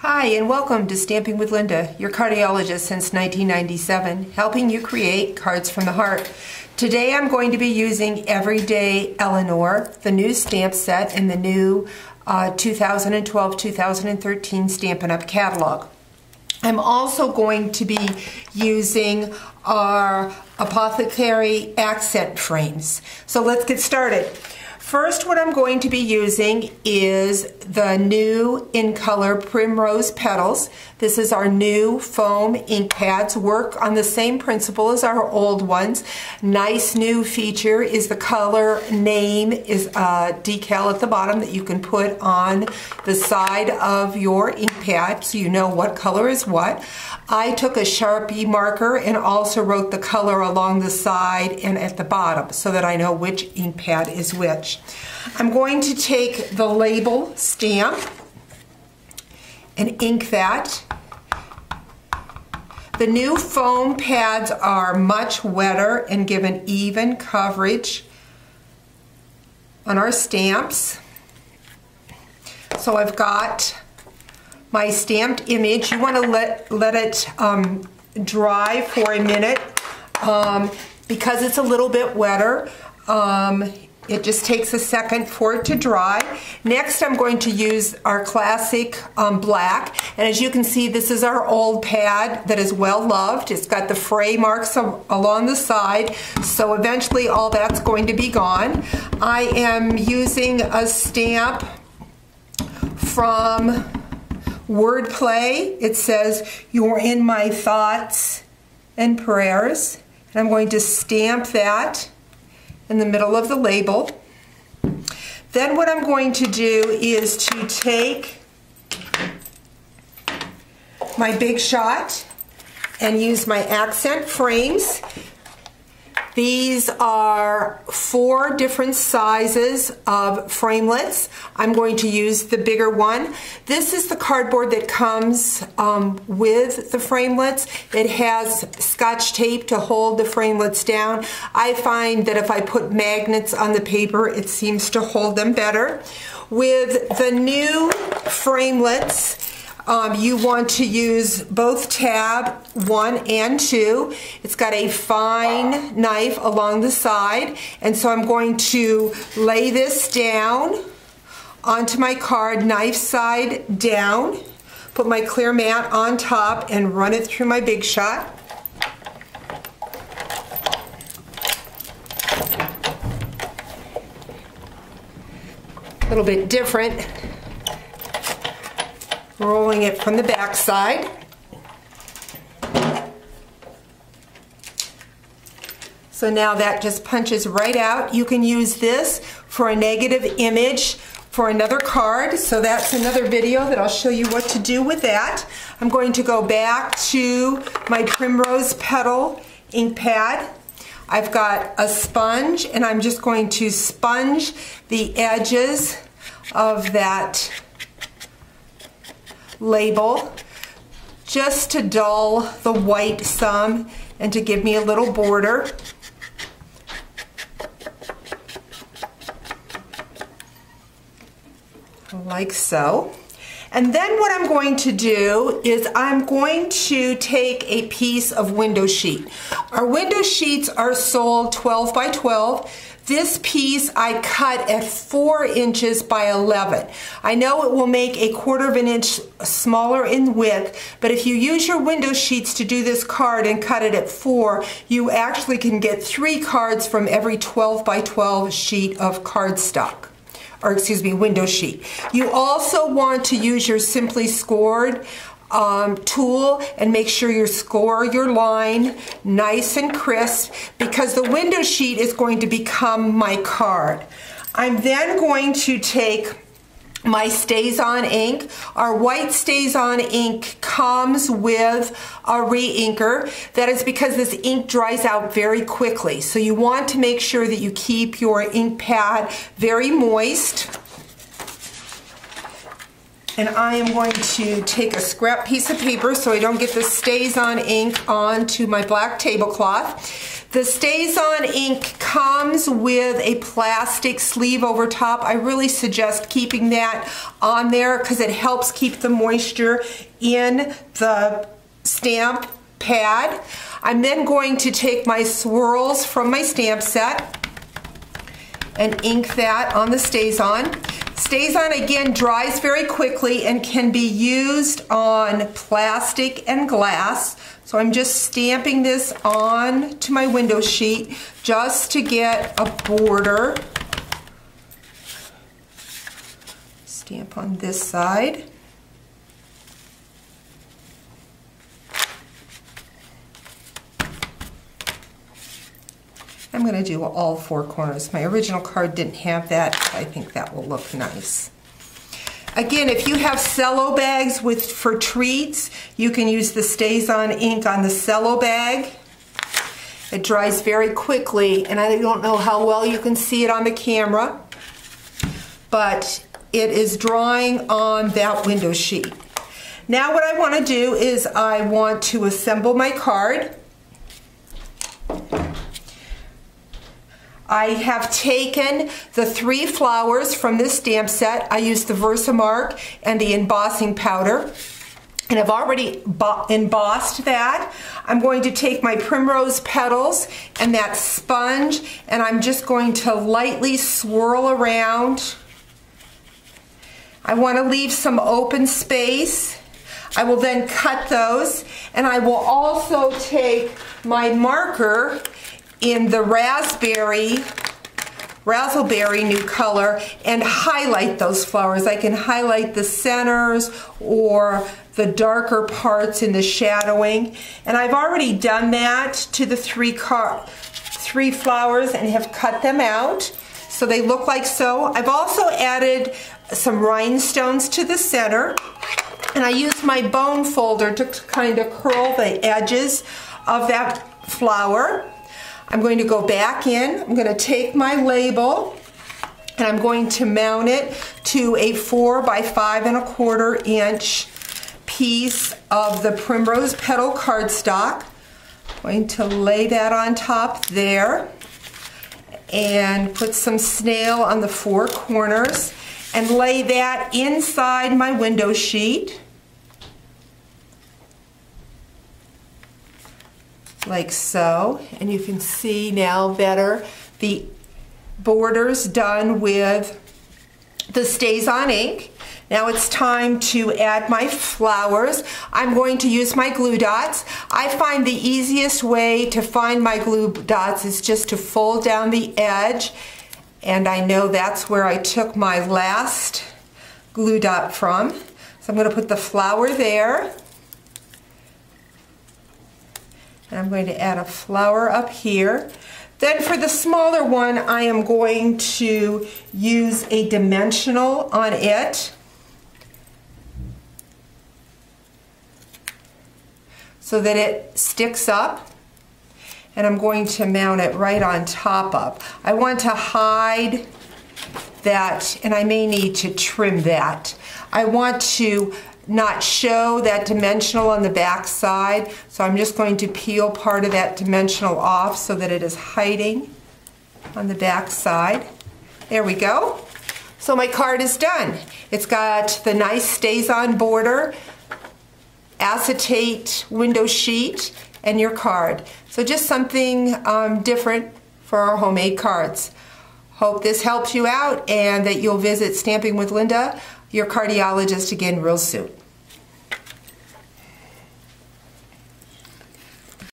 Hi and welcome to Stamping with Linda, your cardiologist since 1997, helping you create cards from the heart. Today I'm going to be using Everything Eleanor, the new stamp set in the new 2012-2013 Stampin' Up! Catalog. I'm also going to be using our Apothecary Accent frames. So let's get started. First, what I'm going to be using is the new in color Primrose Petals. This is our new foam ink pads, work on the same principle as our old ones. Nice new feature is the color name is a decal at the bottom that you can put on the side of your ink pad so you know what color is what. I took a Sharpie marker and also wrote the color along the side and at the bottom so that I know which ink pad is which. I'm going to take the label stamp and ink that. The new foam pads are much wetter and give an even coverage on our stamps. So I've got my stamped image. You want to let it dry for a minute because it's a little bit wetter. It just takes a second for it to dry. Next, I'm going to use our classic black. And as you can see, this is our old pad that is well loved. It's got the fray marks along the side. So eventually all that's going to be gone. I am using a stamp from Wordplay. It says, "You're in my thoughts and prayers." And I'm going to stamp that in the middle of the label. Then what I'm going to do is to take my Big Shot and use my accent frames. These are 4 different sizes of framelits. I'm going to use the bigger one. This is the cardboard that comes with the framelits. It has Scotch tape to hold the framelits down. I find that if I put magnets on the paper, it seems to hold them better. With the new framelits, you want to use both tab 1 and 2. It's got a fine knife along the side, and so I'm going to lay this down onto my card, knife side down, put my clear mat on top, and run it through my Big Shot. A little bit different. Rolling it from the back side. So now that just punches right out. You can use this for a negative image for another card. So that's another video that I'll show you what to do with that. I'm going to go back to my Primrose Petal ink pad. I've got a sponge and I'm just going to sponge the edges of that label just to dull the white some and to give me a little border. Like so. And then what I'm going to do is I'm going to take a piece of window sheet. Our window sheets are sold 12 by 12. This piece I cut at 4 inches by 11. I know it will make a 1/4 of an inch smaller in width, but if you use your window sheets to do this card and cut it at 4, you actually can get 3 cards from every 12 by 12 sheet of cardstock. Or excuse me, window sheet. You also want to use your Simply Scored tool and make sure you score your line nice and crisp because the window sheet is going to become my card. I'm then going to take my StazOn ink. Our White StazOn ink comes with a re-inker. That is because this ink dries out very quickly. So you want to make sure that you keep your ink pad very moist. And I am going to take a scrap piece of paper so I don't get the StazOn ink onto my black tablecloth. The StazOn ink comes with a plastic sleeve over top. I really suggest keeping that on there because it helps keep the moisture in the stamp pad. I'm then going to take my swirls from my stamp set and ink that on the StazOn. StazOn again dries very quickly and can be used on plastic and glass. So I'm just stamping this on to my window sheet just to get a border. Stamp on this side. I'm going to do all four corners. My original card didn't have that. I think that will look nice. Again, if you have cello bags for treats, you can use the StazOn ink on the cello bag. It dries very quickly, and I don't know how well you can see it on the camera, but it is drying on that window sheet. Now what I want to do is I want to assemble my card. I have taken the 3 flowers from this stamp set. I used the Versamark and the embossing powder, and I've already embossed that. I'm going to take my primrose petals and that sponge, and I'm just going to lightly swirl around. I want to leave some open space. I will then cut those, and I will also take my marker in the razzleberry new color and highlight those flowers. I can highlight the centers or the darker parts in the shadowing, and I've already done that to the 3 flowers and have cut them out so they look like so. I've also added some rhinestones to the center, and I used my bone folder to kind of curl the edges of that flower. I'm going to go back in, I'm going to take my label, and I'm going to mount it to a 4 by 5¼ inch piece of the primrose petal cardstock. I'm going to lay that on top there and put some snail on the 4 corners and lay that inside my window sheet. Like so, and you can see now better the borders done with the StazOn ink. Now it's time to add my flowers. I'm going to use my glue dots. I find the easiest way to find my glue dots is just to fold down the edge, and I know that's where I took my last glue dot from. So I'm going to put the flower there. And I'm going to add a flower up here. Then for the smaller one, I am going to use a dimensional on it. So that it sticks up. And I'm going to mount it right on top of. I want to hide that, and I may need to trim that. I want to not show that dimensional on the back side, so I'm just going to peel part of that dimensional off so that it is hiding on the back side. There we go. So my card is done. It's got the nice StazOn border, acetate window sheet, and your card. So just something different for our homemade cards. Hope this helps you out and that you'll visit Stamping with Linda, your cardiologist, again real soon.